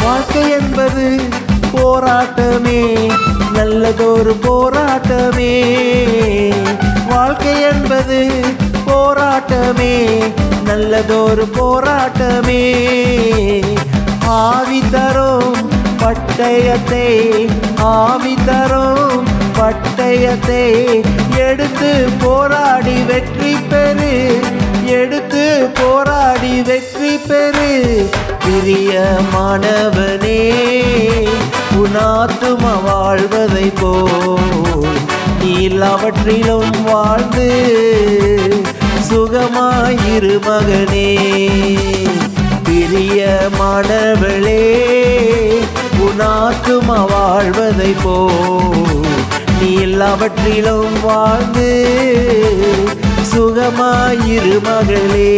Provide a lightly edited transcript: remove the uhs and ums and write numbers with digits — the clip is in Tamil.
வாழ்க்கை என்பது போராட்டமே, நல்லதொரு போராட்டமே. வாழ்க்கை என்பது போராட்டமே, நல்லதொரு போராட்டமே. ஆவி தரும் பட்டயத்தை, ஆவி தரும் பட்டயத்தை எடுத்து போராடி வெற்றி பெறு, எடுத்து போராடி வெற்றி பெறு. பிரியமானவனே, உன் ஆத்துமா வாழ்வதை போல் நீ எல்லாவற்றிலும் வாழ்ந்து சுகமாயிரு மகனே. பிரியமானவளே, உன் ஆத்துமா வாழ்வதை போல் நீ எல்லாவற்றிலும் வாழ்ந்து சுகமாயிரு மகளே.